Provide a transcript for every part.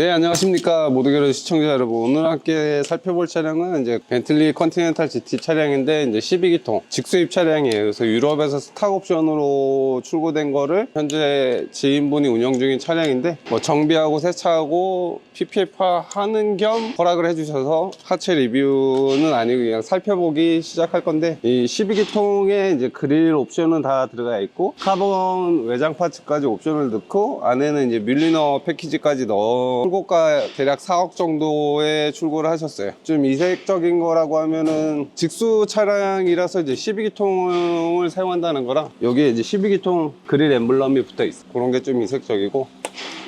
네, 안녕하십니까 모두교류 시청자 여러분. 오늘 함께 살펴볼 차량은 이제 벤틀리 컨티넨탈 GT 차량인데 이제 12기통 직수입 차량이에요. 그래서 유럽에서 스탁 옵션으로 출고된 거를 현재 지인분이 운영 중인 차량인데 뭐 정비하고 세차하고 PPF 하는 겸 허락을 해주셔서 하체 리뷰는 아니고 그냥 살펴보기 시작할 건데, 이 12기통에 이제 그릴 옵션은 다 들어가 있고 카본 외장 파츠까지 옵션을 넣고 안에는 이제 뮬리너 패키지까지 넣어 출고가 대략 4억 정도에 출고를 하셨어요. 좀 이색적인 거라고 하면은 직수 차량이라서 이제 12기통을 사용한다는 거랑 여기에 이제 12기통 그릴 엠블럼이 붙어 있어. 그런 게 좀 이색적이고,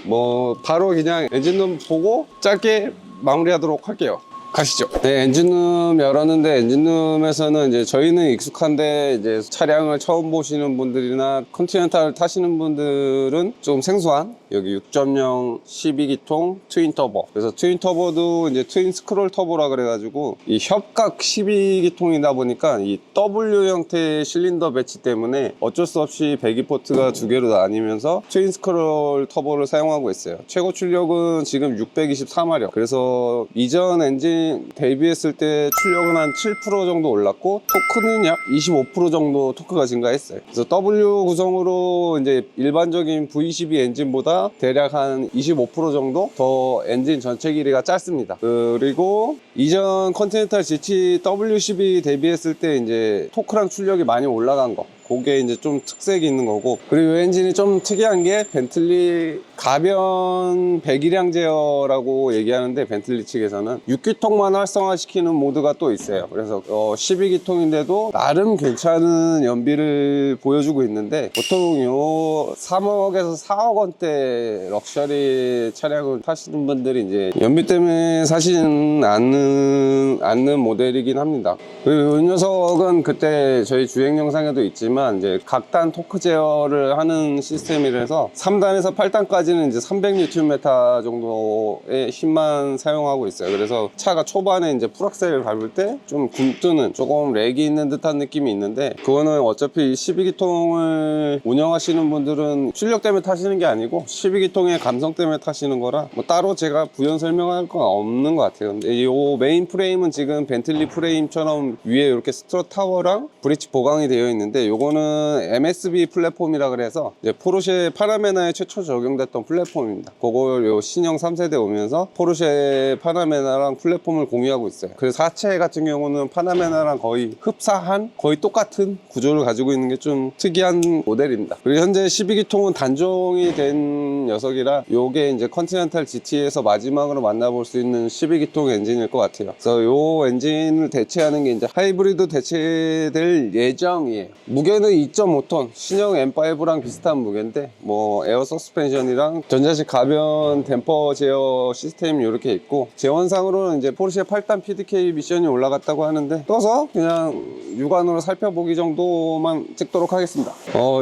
뭐 바로 그냥 엔진룸 보고 짧게 마무리하도록 할게요. 가시죠. 네, 엔진룸 열었는데 엔진룸에서는 이제 저희는 익숙한데 이제 차량을 처음 보시는 분들이나 컨티넨탈 타시는 분들은 좀 생소한 여기 6.0 12기통 트윈 터보. 그래서 트윈 터보도 이제 트윈 스크롤 터보라 그래가지고 이 협각 12기통이다 보니까 이 W 형태의 실린더 배치 때문에 어쩔 수 없이 배기 포트가 두 개로 나뉘면서 트윈 스크롤 터보를 사용하고 있어요. 최고 출력은 지금 624마력. 그래서 이전 엔진 대비했을 때 출력은 한 7% 정도 올랐고 토크는 약 25% 정도 토크가 증가했어요. 그래서 W 구성으로 이제 일반적인 V12 엔진보다 대략 한 25% 정도 더 엔진 전체 길이가 짧습니다. 그리고 이전 컨티넨탈 GT W12 대비했을 때 이제 토크랑 출력이 많이 올라간 거, 그게 이제 좀 특색이 있는 거고, 그리고 이 엔진이 좀 특이한 게 벤틀리 가변 배기량 제어라고 얘기하는데 벤틀리 측에서는 6기통만 활성화시키는 모드가 또 있어요. 그래서 12기통인데도 나름 괜찮은 연비를 보여주고 있는데, 보통 요 3억에서 4억 원대 럭셔리 차량을 타시는 분들이 이제 연비 때문에 사시는 않는 모델이긴 합니다. 그리고 이 녀석은 그때 저희 주행 영상에도 있지만 이제 각단 토크 제어를 하는 시스템이라서 3단에서 8단까지는 이제 300Nm 정도의 힘만 사용하고 있어요. 그래서 차가 초반에 이제 풀악셀을 밟을 때 좀 굼뜨는, 조금 렉이 있는 듯한 느낌이 있는데, 그거는 어차피 12기통을 운영하시는 분들은 출력 때문에 타시는 게 아니고 12기통의 감성 때문에 타시는 거라 뭐 따로 제가 부연 설명할 건 없는 것 같아요. 근데 이 메인 프레임은 지금 벤틀리 프레임처럼 위에 이렇게 스트럿 타워랑 브릿지 보강이 되어 있는데, 요거는 MSB 플랫폼이라 그래서 이제 포르쉐 파나메나에 최초 적용됐던 플랫폼입니다. 그걸 요 신형 3세대 오면서 포르쉐 파나메나랑 플랫폼을 공유하고 있어요. 그래서 하체 같은 경우는 파나메나랑 거의 흡사한, 거의 똑같은 구조를 가지고 있는 게 좀 특이한 모델입니다. 그리고 현재 12기통은 단종이 된 녀석이라 요게 이제 컨티넨탈 GT에서 마지막으로 만나볼 수 있는 12기통 엔진일 것 같아요. 그래서 요 엔진을 대체하는 게 이제 하이브리드 대체될 예정이에요. 무게는 2.5톤, 신형 M5랑 비슷한 무게인데 뭐 에어 서스펜션이랑 전자식 가변 댐퍼 제어 시스템이 이렇게 있고, 재원상으로는 이제 포르쉐 8단 PDK 미션이 올라갔다고 하는데 떠서 그냥 육안으로 살펴보기 정도만 찍도록 하겠습니다.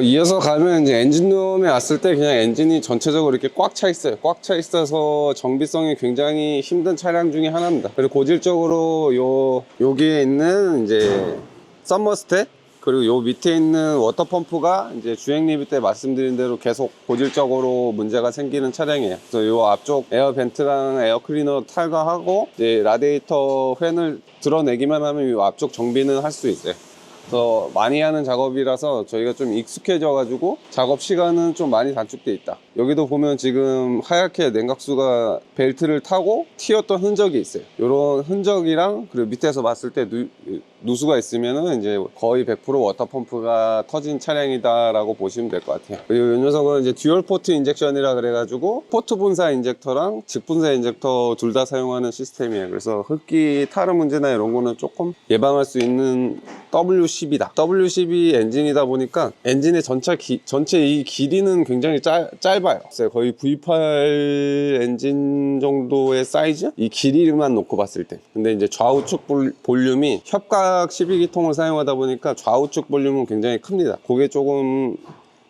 이어서 가면 이제 엔진룸에 왔을 때 그냥 엔진이 전체적으로 이렇게 꽉 차 있어요. 꽉 차 있어서 정비성이 굉장히 힘든 차량 중에 하나입니다. 그리고 고질적으로 여기에 있는 이제 썸머스탯, 그리고 요 밑에 있는 워터펌프가 이제 주행 리뷰 때 말씀드린 대로 계속 고질적으로 문제가 생기는 차량이에요. 그래서 요 앞쪽 에어 벤트랑 에어 클리너 탈거하고 이제 라디에이터 팬을 드러내기만 하면 요 앞쪽 정비는 할 수 있어요. 그래서 많이 하는 작업이라서 저희가 좀 익숙해져 가지고 작업 시간은 좀 많이 단축돼 있다. 여기도 보면 지금 하얗게 냉각수가 벨트를 타고 튀었던 흔적이 있어요. 이런 흔적이랑 그리고 밑에서 봤을 때 누수가 있으면은 이제 거의 100% 워터펌프가 터진 차량이다라고 보시면 될 것 같아요. 그리고 이 녀석은 이제 듀얼 포트 인젝션이라 그래가지고 포트 분사 인젝터랑 직 분사 인젝터 둘 다 사용하는 시스템이에요. 그래서 흡기 타르 문제나 이런 거는 조금 예방할 수 있는 W12다. W12 엔진이다 보니까 엔진의 전체 이 길이는 굉장히 짧아요. 거의 V8 엔진 정도의 사이즈? 이 길이만 놓고 봤을 때. 근데 이제 좌우측 볼륨이 협각 12기통을 사용하다 보니까 좌우측 볼륨은 굉장히 큽니다. 그게 조금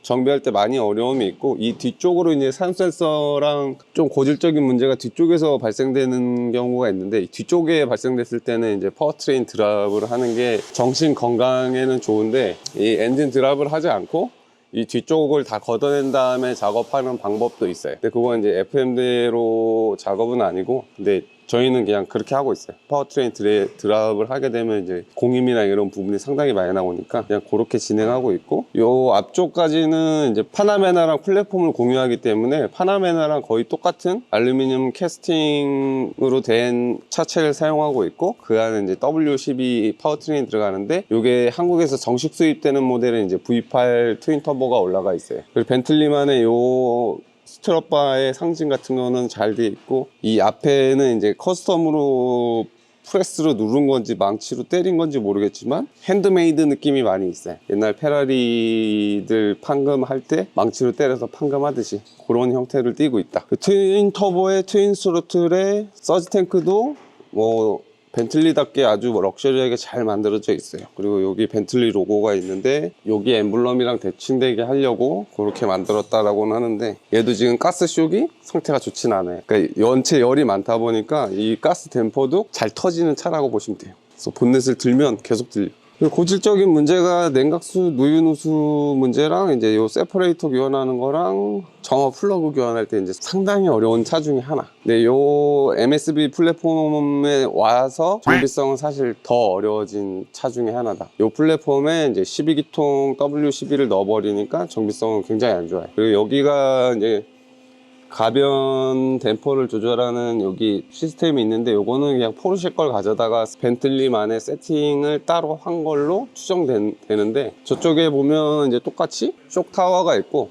정비할 때 많이 어려움이 있고, 이 뒤쪽으로 이제 산 센서랑 좀 고질적인 문제가 뒤쪽에서 발생되는 경우가 있는데, 뒤쪽에 발생됐을 때는 이제 파워트레인 드랍을 하는 게 정신 건강에는 좋은데 이 엔진 드랍을 하지 않고 이 뒤쪽을 다 걷어낸 다음에 작업하는 방법도 있어요. 근데 그건 이제 FM대로 작업은 아니고, 근데 저희는 그냥 그렇게 하고 있어요. 파워트레인 드랍을 하게 되면 이제 공임이나 이런 부분이 상당히 많이 나오니까 그냥 그렇게 진행하고 있고, 요 앞쪽까지는 이제 파나메나랑 플랫폼을 공유하기 때문에 파나메나랑 거의 똑같은 알루미늄 캐스팅으로 된 차체를 사용하고 있고, 그 안에 이제 W12 파워트레인 들어가는데, 요게 한국에서 정식 수입되는 모델은 이제 V8 트윈 터보가 올라가 있어요. 그리고 벤틀리만의 요 스트럿바의 상징 같은 거는 잘 돼 있고, 이 앞에는 이제 커스텀으로 프레스로 누른 건지 망치로 때린 건지 모르겠지만 핸드메이드 느낌이 많이 있어요. 옛날 페라리들 판금할 때 망치로 때려서 판금하듯이 그런 형태를 띠고 있다. 그 트윈 터보의 트윈 스로틀의 서지 탱크도 뭐 벤틀리답게 아주 럭셔리하게 잘 만들어져 있어요. 그리고 여기 벤틀리 로고가 있는데, 여기 엠블럼이랑 대칭되게 하려고 그렇게 만들었다라고는 하는데, 얘도 지금 가스 쇼기 상태가 좋진 않아요. 그러니까 연체 열이 많다 보니까 이 가스 댐퍼도 잘 터지는 차라고 보시면 돼요. 그래서 본넷을 들면 계속 들려. 고질적인 문제가 냉각수, 누유누수 문제랑 이제 요 세퍼레이터 교환하는 거랑 정화 플러그 교환할 때 이제 상당히 어려운 차 중에 하나. 근데 요 MSB 플랫폼에 와서 정비성은 사실 더 어려워진 차 중에 하나다. 요 플랫폼에 이제 12기통 W12를 넣어버리니까 정비성은 굉장히 안 좋아요. 그리고 여기가 이제 가변 댐퍼를 조절하는 여기 시스템이 있는데, 요거는 그냥 포르쉐 걸 가져다가 벤틀리만의 세팅을 따로 한 걸로 추정되는데, 저쪽에 보면 이제 똑같이 쇼크 타워가 있고,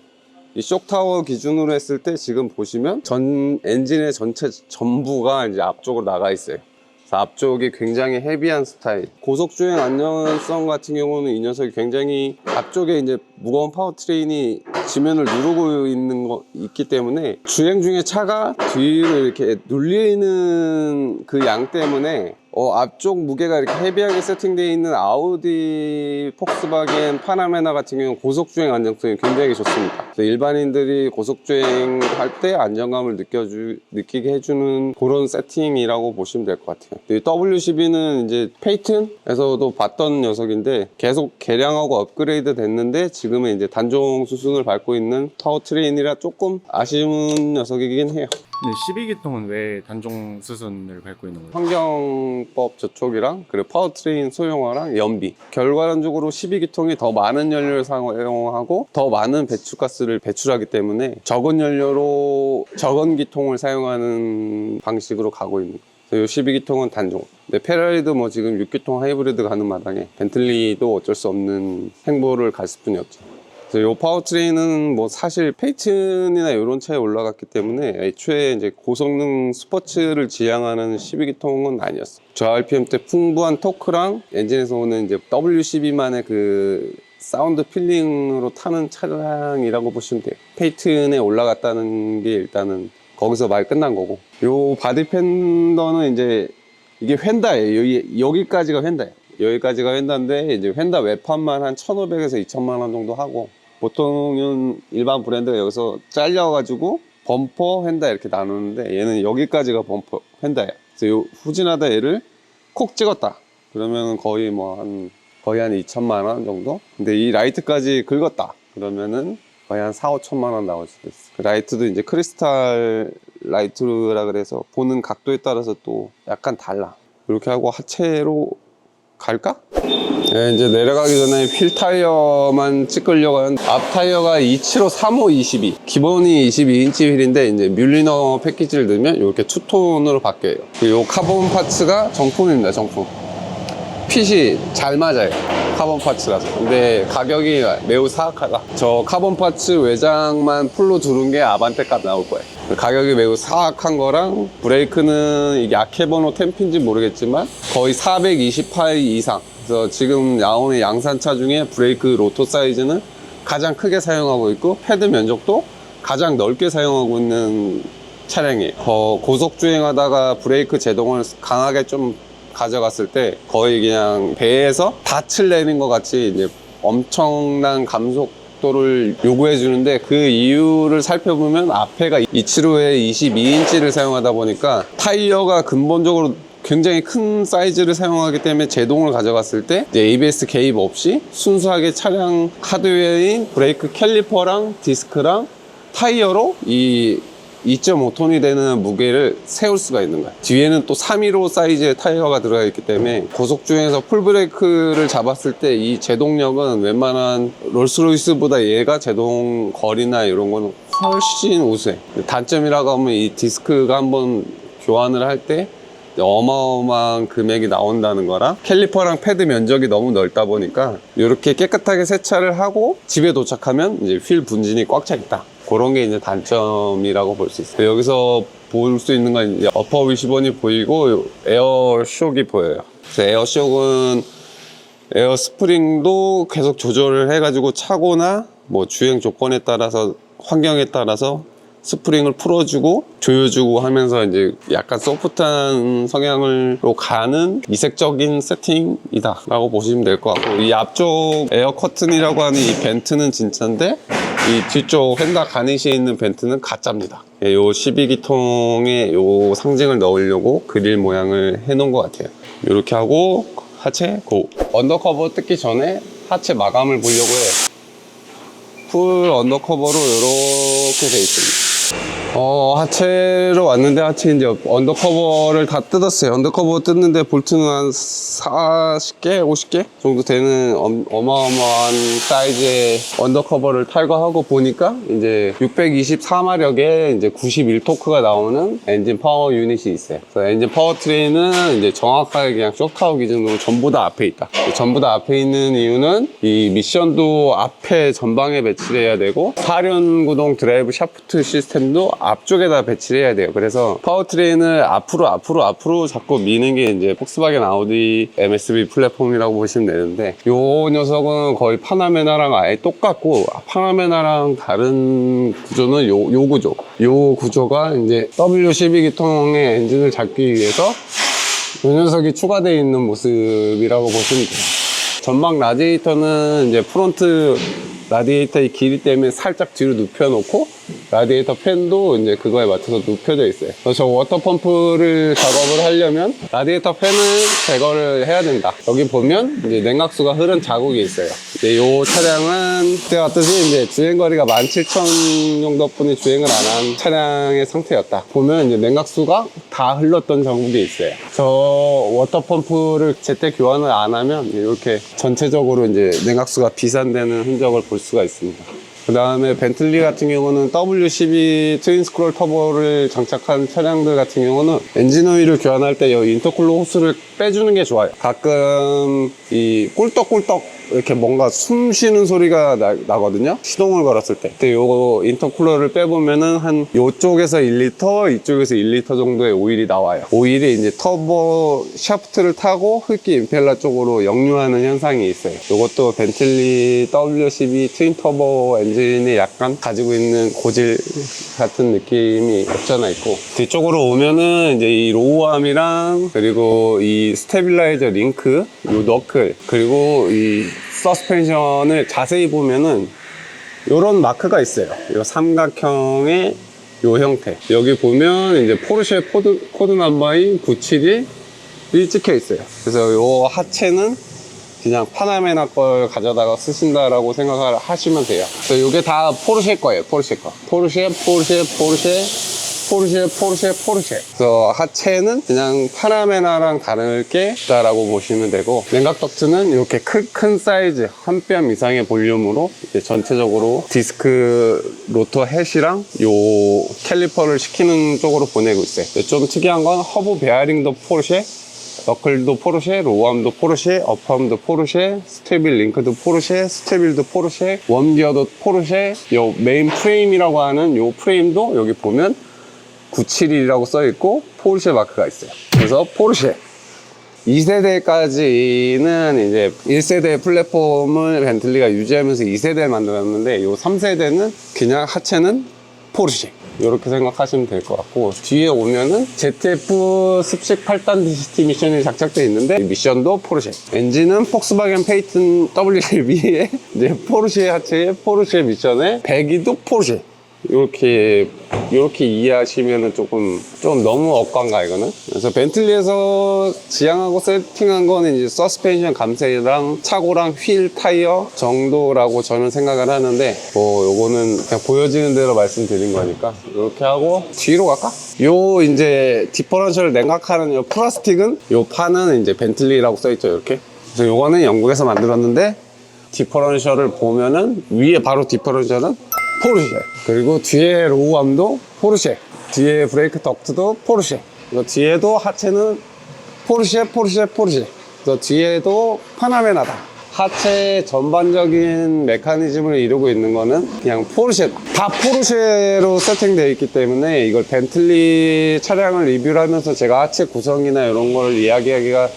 이 쇼크 타워 기준으로 했을 때 지금 보시면 전 엔진의 전체 전부가 이제 앞쪽으로 나가 있어요. 앞쪽이 굉장히 헤비한 스타일. 고속주행 안정성 같은 경우는 이 녀석이 굉장히 앞쪽에 이제 무거운 파워트레인이 지면을 누르고 있기 때문에 주행 중에 차가 뒤로 이렇게 눌리는 그 양 때문에 앞쪽 무게가 이렇게 헤비하게 세팅되어 있는 아우디, 폭스바겐, 파나메나 같은 경우는 고속주행 안정성이 굉장히 좋습니다. 일반인들이 고속주행 할 때 안정감을 느끼게 해주는 그런 세팅이라고 보시면 될 것 같아요. W12는 이제 페이튼에서도 봤던 녀석인데 계속 개량하고 업그레이드 됐는데, 지금은 이제 단종 수순을 밟고 있는 파워트레인이라 조금 아쉬운 녀석이긴 해요. 근데 12기통은 왜 단종 수순을 밟고 있는 거예요? 환경법 저촉이랑 그리고 파워트레인 소형화랑 연비, 결과론적으로 12기통이 더 많은 연료를 사용하고 더 많은 배출가스를 배출하기 때문에 적은 연료로 적은 기통을 사용하는 방식으로 가고 있는 거예요. 이 12기통은 단종. 근데 페라리도 뭐 지금 6기통 하이브리드 가는 마당에 벤틀리도 어쩔 수 없는 행보를 갔을 뿐이었죠. 이 파워트레인은 뭐 사실 페이튼이나 이런 차에 올라갔기 때문에 애초에 이제 고성능 스포츠를 지향하는 12기통은 아니었어. 저RPM 때 풍부한 토크랑 엔진에서 오는 이제 W12만의 그 사운드 필링으로 타는 차량이라고 보시면 돼요. 페이튼에 올라갔다는 게 일단은 거기서 말 끝난 거고, 요 바디 팬더는 이제 이게 휀다예요. 여기까지가 휀다예요. 여기까지가 휀다인데 이제 휀다 외판만 한 1,500에서 2,000만 원 정도 하고, 보통은 일반 브랜드가 여기서 잘려가지고 범퍼, 휀다 이렇게 나누는데, 얘는 여기까지가 범퍼, 휀다야. 그래서 요 후진하다 얘를 콕 찍었다 그러면 거의 한 2천만 원 정도. 근데 이 라이트까지 긁었다 그러면은 거의 한 4, 5천만 원 나올 수도 있어. 그 라이트도 이제 크리스탈 라이트라 그래서 보는 각도에 따라서 또 약간 달라. 이렇게 하고 하체로 갈까? 네, 이제 내려가기 전에 휠 타이어만 찍으려고 하는데, 앞 타이어가 275 35 22, 기본이 22인치 휠인데 이제 뮬리너 패키지를 넣으면 이렇게 투톤으로 바뀌어요. 이 카본 파츠가 정품입니다. 정품. 핏이 잘 맞아요. 카본 파츠라서. 근데 가격이 매우 사악하다. 저 카본 파츠 외장만 풀로 두른 게 아반떼 값 나올 거예요. 가격이 매우 사악한 거랑, 브레이크는 이게 아케보노 템핀지 모르겠지만 거의 428 이상. 그래서 지금 나오는 양산차 중에 브레이크 로터 사이즈는 가장 크게 사용하고 있고, 패드 면적도 가장 넓게 사용하고 있는 차량이에요. 고속 주행하다가 브레이크 제동을 강하게 좀 가져갔을 때 거의 그냥 배에서 닻을 내는 것 같이 이제 엄청난 감속도를 요구해 주는데, 그 이유를 살펴보면 앞에가 275에 22인치를 사용하다 보니까 타이어가 근본적으로 굉장히 큰 사이즈를 사용하기 때문에 제동을 가져갔을 때 이제 ABS 개입 없이 순수하게 차량 하드웨어인 브레이크 캘리퍼랑 디스크랑 타이어로 이 2.5톤이 되는 무게를 세울 수가 있는 거야. 뒤에는 또 315 사이즈의 타이어가 들어가 있기 때문에 고속주행에서 풀브레이크를 잡았을 때 이 제동력은 웬만한 롤스로이스보다 얘가 제동 거리나 이런 거는 훨씬 우수해. 단점이라고 하면 이 디스크가 한번 교환을 할 때 어마어마한 금액이 나온다는 거랑 캘리퍼랑 패드 면적이 너무 넓다 보니까 이렇게 깨끗하게 세차를 하고 집에 도착하면 이제 휠 분진이 꽉 차 있다. 그런 게 이제 단점이라고 볼 수 있어요. 여기서 볼 수 있는 건 이제 어퍼 위시본이 보이고 에어쇼크가 보여요. 그래서 에어쇼크는 에어 스프링도 계속 조절을 해가지고 차고나 뭐 주행 조건에 따라서 환경에 따라서 스프링을 풀어주고 조여주고 하면서 이제 약간 소프트한 성향으로 가는 이색적인 세팅이다 라고 보시면 될 것 같고, 이 앞쪽 에어 커튼이라고 하는 이 벤트는 진짜인데 이 뒤쪽 휀다 가니시에 있는 벤트는 가짜입니다. 요 12기통에 요 상징을 넣으려고 그릴 모양을 해놓은 것 같아요. 이렇게 하고 하체 고. 언더커버 뜯기 전에 하체 마감을 보려고 해요. 풀 언더커버로 이렇게 돼 있습니다. 하체로 왔는데, 하체 이제 언더커버를 다 뜯었어요. 언더커버 뜯는데 볼트는 한 40개, 50개 정도 되는 어마어마한 사이즈의 언더커버를 탈거하고 보니까 이제 624마력에 이제 91토크가 나오는 엔진 파워 유닛이 있어요. 그래서 엔진 파워 트레인은 이제 정확하게 그냥 쇼타워 기준으로 전부 다 앞에 있다. 전부 다 앞에 있는 이유는 이 미션도 앞에 전방에 배치를 해야 되고, 4륜 구동 드라이브 샤프트 시스템도 앞쪽에다 배치를 해야 돼요. 그래서 파워트레인을 앞으로 자꾸 미는 게 이제 폭스바겐 아우디 MSB 플랫폼이라고 보시면 되는데, 요 녀석은 거의 파나메나랑 아예 똑같고, 파나메나랑 다른 구조는 요 구조. 요 구조가 이제 W12기통의 엔진을 잡기 위해서 요 녀석이 추가되어 있는 모습이라고 보시면 돼요. 전방 라디에이터는 이제 프론트 라디에이터의 길이 때문에 살짝 뒤로 눕혀놓고, 라디에이터 팬도 이제 그거에 맞춰서 눕혀져 있어요. 그래서 저 워터펌프를 작업을 하려면 라디에이터 팬을 제거를 해야 된다. 여기 보면 이제 냉각수가 흐른 자국이 있어요. 이제 이 차량은 그때 같듯이 이제 주행거리가 17,000 정도뿐이 주행을 안 한 차량의 상태였다. 보면 이제 냉각수가 다 흘렀던 자국이 있어요. 저 워터펌프를 제때 교환을 안 하면 이렇게 전체적으로 이제 냉각수가 비산되는 흔적을 볼 수가 있습니다. 그 다음에 벤틀리 같은 경우는 W12 트윈 스크롤 터보를 장착한 차량들 같은 경우는 엔진 오일을 교환할 때 이 인터쿨러 호스를 빼주는 게 좋아요. 가끔 이 꿀떡꿀떡 이렇게 뭔가 숨 쉬는 소리가 나거든요. 시동을 걸었을 때. 그때 요거 인터쿨러를 빼보면은 한 요쪽에서 1리터, 이쪽에서 1리터 정도의 오일이 나와요. 오일이 이제 터보 샤프트를 타고 흡기 임펠러 쪽으로 역류하는 현상이 있어요. 요것도 벤틀리 W12 트윈 터보 엔진이 약간 가지고 있는 고질 같은 느낌이 없잖아 있고, 뒤쪽으로 오면은 이제 이 로우암이랑 그리고 이 스테빌라이저 링크, 요 너클, 그리고 이 서스펜션을 자세히 보면은 요런 마크가 있어요. 요 삼각형의 요 형태. 여기 보면 이제 포르쉐 코드 넘버인 971이 찍혀 있어요. 그래서 요 하체는 그냥 파나메나 걸 가져다가 쓰신다라고 생각을 하시면 돼요. 그래서 요게 다 포르쉐 거예요. 포르쉐 거. 포르쉐. 그래서 하체는 그냥 파나메나랑 다르게 있다라고 보시면 되고, 냉각 덕트는 이렇게 큰 사이즈 한 뼘 이상의 볼륨으로 이제 전체적으로 디스크 로터 햇이랑 요 캘리퍼를 시키는 쪽으로 보내고 있어요. 좀 특이한 건 허브 베어링도 포르쉐, 너클도 포르쉐, 로우암도 포르쉐, 어퍼암도 포르쉐, 스테빌 링크도 포르쉐, 스테빌도 포르쉐, 웜기어도 포르쉐. 요 메인 프레임이라고 하는 요 프레임도 여기 보면 971이라고 써있고 포르쉐 마크가 있어요. 그래서 포르쉐 2세대까지는 이제 1세대 플랫폼을 벤틀리가 유지하면서 2세대를 만들었는데, 요 3세대는 그냥 하체는 포르쉐 이렇게 생각하시면 될 것 같고, 뒤에 오면은 ZF 습식 8단 DCT 미션이 장착되어 있는데 미션도 포르쉐, 엔진은 폭스바겐 페이튼 W12에 이제 포르쉐 하체에 포르쉐 미션에 배기도 포르쉐 이렇게 이해하시면은 조금 너무 억간가 이거는. 그래서 벤틀리에서 지향하고 세팅한 거는 이제 서스펜션 감쇄랑 차고랑 휠 타이어 정도라고 저는 생각을 하는데, 뭐 요거는 그냥 보여지는 대로 말씀드린 거니까 이렇게 하고 뒤로 갈까? 요 이제 디퍼런셜을 냉각하는 요 플라스틱은, 요 판은 이제 벤틀리라고 써있죠 이렇게. 그래서 요거는 영국에서 만들었는데, 디퍼런셜을 보면은 위에 바로 디퍼런셜은 포르쉐, 그리고 뒤에 로우암도 포르쉐, 뒤에 브레이크 덕트도 포르쉐, 그리고 뒤에도 하체는 포르쉐. 그래서 뒤에도 파나메나다. 하체 전반적인 메커니즘을 이루고 있는 거는 그냥 포르쉐, 다 포르쉐로 세팅되어 있기 때문에, 이걸 벤틀리 차량을 리뷰를 하면서 제가 하체 구성이나 이런 걸 이야기하기가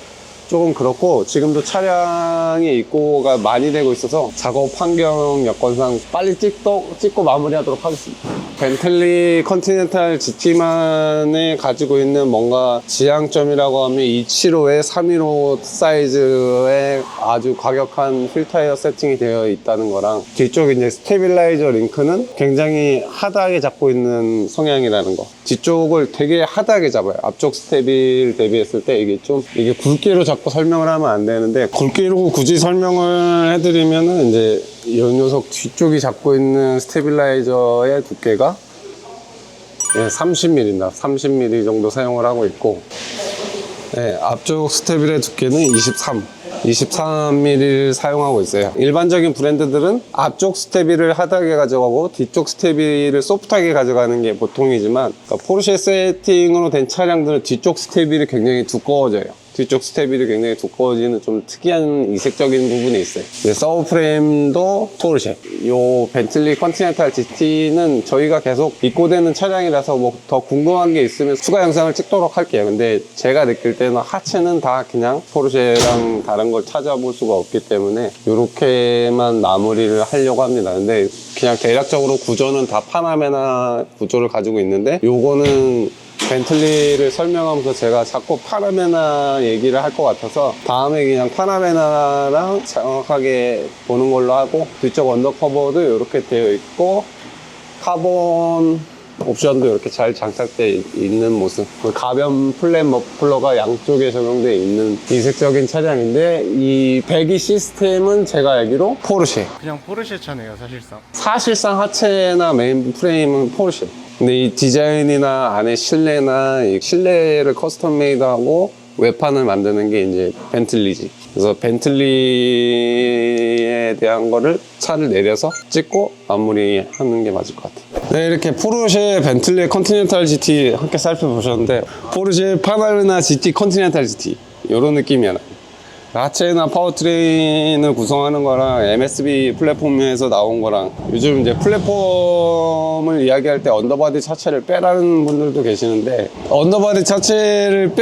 조금 그렇고, 지금도 차량의 입고가 많이 되고 있어서 작업 환경 여건상 빨리 찍고 마무리하도록 하겠습니다. 벤틀리 컨티넨탈 GT만에 가지고 있는 뭔가 지향점이라고 하면 275에 315 사이즈의 아주 과격한 휠 타이어 세팅이 되어 있다는 거랑, 뒤쪽 이제 스테빌라이저 링크는 굉장히 하드하게 잡고 있는 성향이라는 거. 뒤쪽을 되게 하드하게 잡아요. 앞쪽 스테빌 대비했을 때 이게 굵기로 자꾸 설명을 하면 안 되는데, 굵기로 굳이 설명을 해드리면은 이제 이 녀석 뒤쪽이 잡고 있는 스테빌라이저의 두께가 30mm입니다. 30mm 정도 사용을 하고 있고, 앞쪽 스테빌의 두께는 23mm를 사용하고 있어요. 일반적인 브랜드들은 앞쪽 스테빌을 하드하게 가져가고 뒤쪽 스테빌을 소프트하게 가져가는 게 보통이지만, 그러니까 포르쉐 세팅으로 된 차량들은 뒤쪽 스테빌이 굉장히 두꺼워져요. 뒤쪽 스테빌이 굉장히 두꺼워지는 좀 특이한 이색적인 부분이 있어요. 서브프레임도 포르쉐. 요 벤틀리 컨티넨탈 GT는 저희가 계속 입고되는 차량이라서 뭐 더 궁금한 게 있으면 추가 영상을 찍도록 할게요. 근데 제가 느낄 때는 하체는 다 그냥 포르쉐랑 다른 걸 찾아볼 수가 없기 때문에 이렇게만 마무리를 하려고 합니다. 근데 그냥 대략적으로 구조는 다 파나메나 구조를 가지고 있는데, 요거는 벤틀리를 설명하면서 제가 자꾸 파나메나 얘기를 할 것 같아서 다음에 그냥 파나메나랑 정확하게 보는 걸로 하고, 뒤쪽 언더커버도 이렇게 되어 있고 카본 옵션도 이렇게 잘 장착되어 있는 모습, 가변 플랫 머플러가 양쪽에 적용되어 있는 이색적인 차량인데, 이 배기 시스템은 제가 알기로 포르쉐. 그냥 포르쉐 차네요 사실상 하체나 메인 프레임은 포르쉐. 근데 이 디자인이나 안에 실내나 이 실내를 커스텀 메이드하고 외판을 만드는 게 이제 벤틀리지. 그래서 벤틀리에 대한 거를 차를 내려서 찍고 마무리하는 게 맞을 것 같아요. 네, 이렇게 포르쉐 벤틀리 컨티넨탈 GT 함께 살펴보셨는데, 포르쉐 파나메나 GT 컨티넨탈 GT 이런 느낌이야. 하체나 파워트레인을 구성하는 거랑 MSB 플랫폼에서 나온 거랑, 요즘 이제 플랫폼을 이야기할 때 언더바디 차체를 빼라는 분들도 계시는데, 언더바디 차체를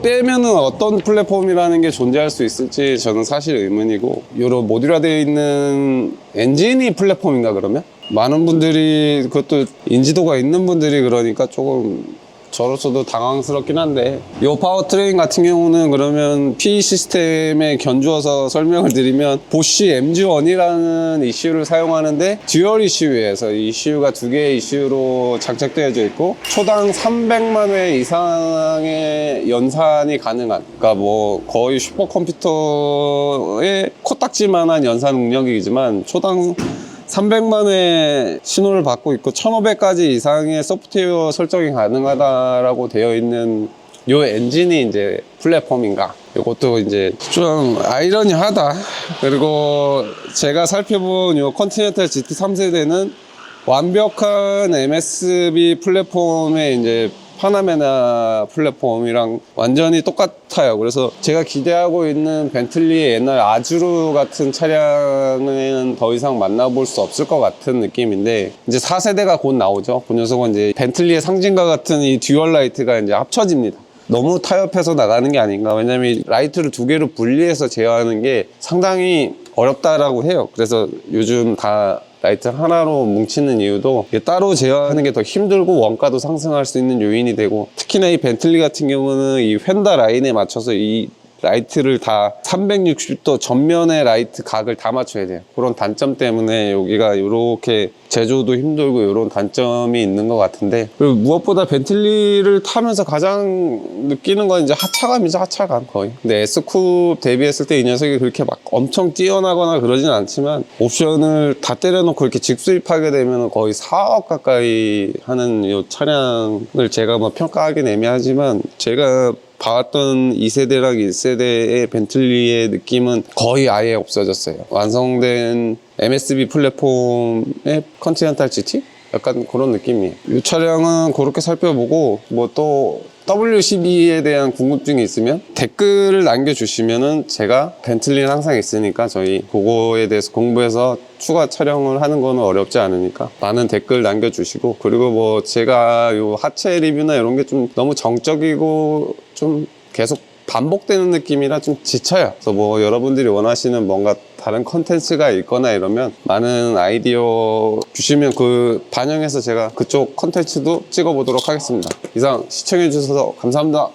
빼면은 어떤 플랫폼이라는 게 존재할 수 있을지 저는 사실 의문이고, 요런 모듈화되어 있는 엔진이 플랫폼인가 그러면? 많은 분들이, 그것도 인지도가 있는 분들이 그러니까 조금 저로서도 당황스럽긴 한데, 이 파워트레인 같은 경우는 그러면 P 시스템에 견주어서 설명을 드리면, 보쉬 MG1이라는 이슈를 사용하는데 듀얼 이슈에서 이슈가 두 개의 이슈로 장착되어져 있고, 초당 300만 회 이상의 연산이 가능한, 그러니까 뭐 거의 슈퍼컴퓨터의 코딱지만한 연산 능력이지만 초당 300만 회 신호를 받고 있고 1500가지 이상의 소프트웨어 설정이 가능하다라고 되어 있는 요 엔진이 이제 플랫폼인가. 이것도 이제 좀 아이러니하다. 그리고 제가 살펴본 요 컨티넨탈 GT 3세대는 완벽한 MSB 플랫폼의 이제 파나메나 플랫폼이랑 완전히 똑같아요. 그래서 제가 기대하고 있는 벤틀리의 옛날 아주르 같은 차량은 더 이상 만나볼 수 없을 것 같은 느낌인데, 이제 4세대가 곧 나오죠. 그 녀석은 이제 벤틀리의 상징과 같은 이 듀얼 라이트가 이제 합쳐집니다. 너무 타협해서 나가는 게 아닌가. 왜냐면 라이트를 두 개로 분리해서 제어하는 게 상당히 어렵다라고 해요. 그래서 요즘 다 라이트 하나로 뭉치는 이유도 따로 제어하는 게 더 힘들고 원가도 상승할 수 있는 요인이 되고, 특히나 이 벤틀리 같은 경우는 이 휀다 라인에 맞춰서 이 라이트를 다 360도 전면의 라이트 각을 다 맞춰야 돼요. 그런 단점 때문에 여기가 이렇게 제조도 힘들고 이런 단점이 있는 것 같은데, 그리고 무엇보다 벤틀리를 타면서 가장 느끼는 건 이제 하차감이죠. 하차감 거의. 근데 S쿱 대비했을 때 이 녀석이 그렇게 막 엄청 뛰어나거나 그러진 않지만, 옵션을 다 때려놓고 이렇게 직수입하게 되면 거의 4억 가까이 하는 이 차량을 제가 뭐 평가하기는 애매하지만, 제가 봐왔던 2세대랑 1세대의 벤틀리의 느낌은 거의 아예 없어졌어요. 완성된 MSB 플랫폼의 컨티넨탈 GT? 약간 그런 느낌이에요. 이 차량은 그렇게 살펴보고, 뭐 또 W12에 대한 궁금증이 있으면 댓글을 남겨주시면은 제가 벤틀리는 항상 있으니까 저희 그거에 대해서 공부해서 추가 촬영을 하는 거는 어렵지 않으니까 많은 댓글 남겨주시고, 그리고 뭐 제가 요 하체 리뷰나 이런 게 좀 너무 정적이고 좀 계속 반복되는 느낌이라 좀 지쳐요. 그래서 뭐 여러분들이 원하시는 뭔가 다른 컨텐츠가 있거나 이러면 많은 아이디어 주시면 그 반영해서 제가 그쪽 컨텐츠도 찍어보도록 하겠습니다. 이상 시청해주셔서 감사합니다.